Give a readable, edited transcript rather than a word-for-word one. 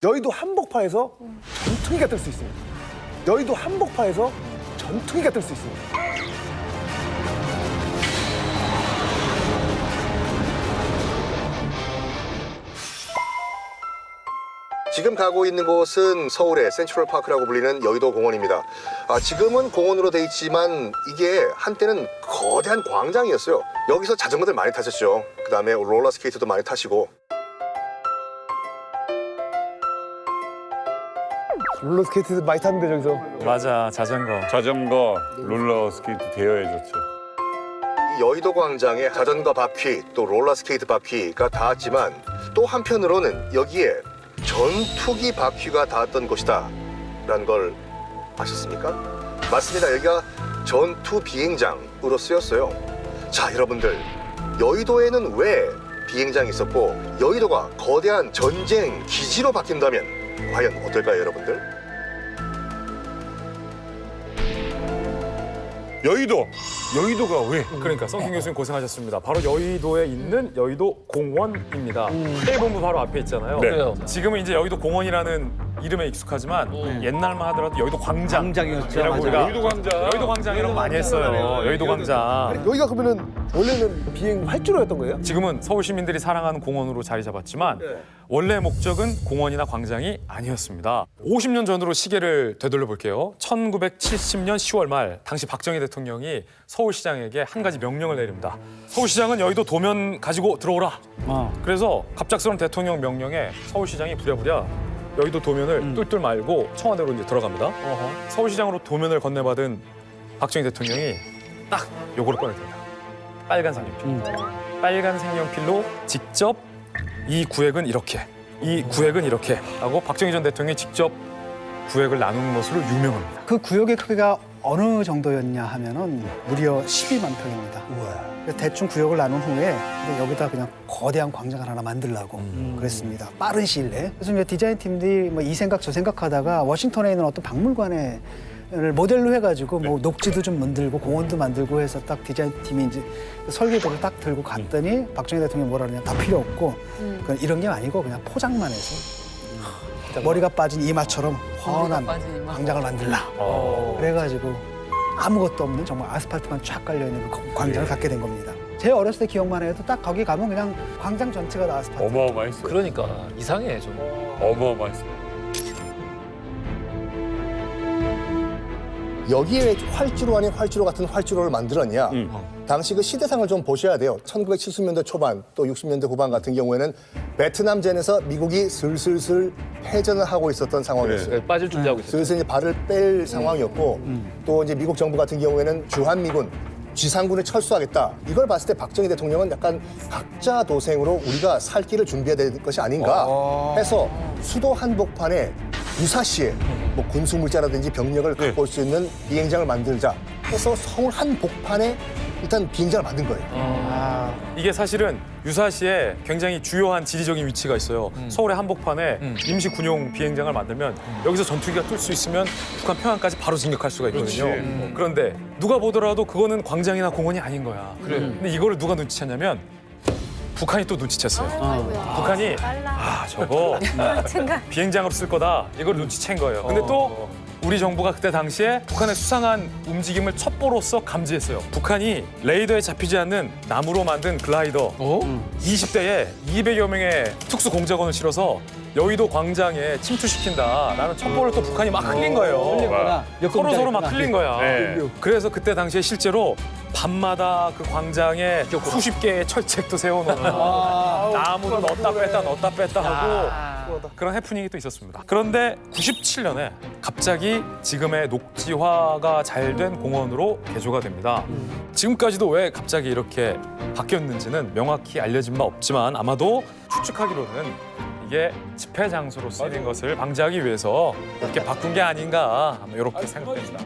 여의도 한복판에서 전투기가 뜰 수 있습니다. 여의도 한복판에서 전투기가 뜰 수 있습니다. 지금 가고 있는 곳은 서울의 센트럴파크라고 불리는 여의도 공원입니다. 지금은 공원으로 돼 있지만 이게 한때는 거대한 광장이었어요. 여기서 자전거들 많이 타셨죠. 그 다음에 롤러스케이트도 많이 타시고. 롤러스케이트 많이 탔는데 저기서. 맞아, 자전거. 자전거, 롤러스케이트 대여해줬죠. 이 여의도 광장에 자전거 바퀴, 또 롤러스케이트 바퀴가 닿았지만 또 한편으로는 여기에 전투기 바퀴가 닿았던 곳이다 라는 걸 아셨습니까? 맞습니다. 여기가 전투 비행장으로 쓰였어요. 자, 여러분들, 여의도에는 왜 비행장이 있었고 여의도가 거대한 전쟁 기지로 바뀐다면 과연 어떨까요, 여러분들? 여의도가 왜? 그러니까 썬킴 교수님 고생하셨습니다. 바로 여의도에 있는 여의도 공원입니다. K본부 바로 앞에 있잖아요. 네. 지금은 이제 여의도 공원이라는 이름에 익숙하지만 옛날만 하더라도 여의도 광장이었죠. 여의도 광장이라고 많이 했어요. 여의도 광장. 여기가 그러면은 원래는 비행 활주로였던 거예요? 지금은 서울 시민들이 사랑하는 공원으로 자리 잡았지만 원래 목적은 공원이나 광장이 아니었습니다. 50년 전으로 시계를 되돌려 볼게요. 1970년 10월 말 당시 박정희 대통령이 서울시장에게 한 가지 명령을 내립니다. 서울시장은 여의도 도면 가지고 들어오라. 그래서 갑작스러운 대통령 명령에 서울시장이 부랴부랴 여의도 도면을 뚫뚫 말고 청와대로 이제 들어갑니다. 서울시장으로 도면을 건네받은 박정희 대통령이 딱 요거를 꺼내듭니다. 빨간 색연필. 빨간 색연필로 직접 이 구획은 이렇게, 이 구획은 이렇게 하고 박정희 전 대통령이 직접 구획을 나누는 것으로 유명합니다. 그 구역의 크기가 어느 정도였냐 하면은 무려 12만 평입니다. 그래서 대충 구역을 나눈 후에 이제 여기다 그냥 거대한 광장을 하나 만들려고 그랬습니다. 빠른 시일 내에. 그래서 이제 디자인팀들이 뭐 이 생각 저 생각하다가 워싱턴에 있는 어떤 박물관에 를 모델로 해가지고 뭐 녹지도 좀 만들고 공원도 만들고 해서 딱 디자인팀이 이제 설계도를 딱 들고 갔더니 박정희 대통령이 뭐라 그러냐, 다 필요 없고 그건 이런 게 아니고 그냥 포장만 해서 머리가 빠진 이마처럼 훤한 광장을 만들라. 그래가지고 아무것도 없는 정말 아스팔트만 쫙 깔려있는 그 광장을 갖게 된 겁니다. 제 어렸을 때 기억만 해도 딱 거기 가면 그냥 광장 전체가 다 아스팔트. 어마어마했어요. 그러니까 이상해 좀. 어마어마했어요. 여기에 왜 활주로 아닌 활주로 같은 활주로를 만들었냐? 당시 그 시대상을 좀 보셔야 돼요. 1970년대 초반 또 60년대 후반 같은 경우에는 베트남전에서 미국이 슬슬슬 패전을 하고 있었던 상황이었어요. 빠질 준비하고 있어요. 슬슬 이제 발을 뺄 상황이었고 또 이제 미국 정부 같은 경우에는 주한미군 지상군을 철수하겠다. 이걸 봤을 때 박정희 대통령은 약간 각자 도생으로 우리가 살 길을 준비해야 될 것이 아닌가 해서 수도 한복판에 유사시에 뭐 군수물자라든지 병력을 갖고 올 수 있는 비행장을 만들자 해서 서울 한복판에 일단 비행장을 만든 거예요. 이게 사실은 유사시에 굉장히 주요한 지리적인 위치가 있어요. 서울의 한복판에 임시 군용 비행장을 만들면 여기서 전투기가 뜰 수 있으면 북한 평양까지 바로 진격할 수가 있거든요. 그런데 누가 보더라도 그거는 광장이나 공원이 아닌 거야. 근데 이거를 누가 눈치챘냐면 북한이 또 눈치챘어요. 북한이 저거 비행장으로 쓸 거다. 이걸 눈치챈 거예요. 근데 또 우리 정부가 그때 당시에 북한의 수상한 움직임을 첩보로서 감지했어요. 북한이 레이더에 잡히지 않는 나무로 만든 글라이더 20대에 200여 명의 특수 공작원을 실어서 여의도 광장에 침투시킨다라는 첩보를 또 북한이 막 흘린 거예요. 서로 막 흘린 거야. 그래서 그때 당시에 실제로 밤마다 그 광장에 수십 개의 철책도 세워놓는 나무도 넣었다 뺐다 하고 그런 해프닝이 또 있었습니다. 그런데 97년에 갑자기 지금의 녹지화가 잘 된 공원으로 개조가 됩니다. 지금까지도 왜 갑자기 이렇게 바뀌었는지는 명확히 알려진 바 없지만 아마도 추측하기로는 이게 집회 장소로 쓰이는 것을 방지하기 위해서 이렇게 바꾼 게 아닌가 이렇게 생각됩니다.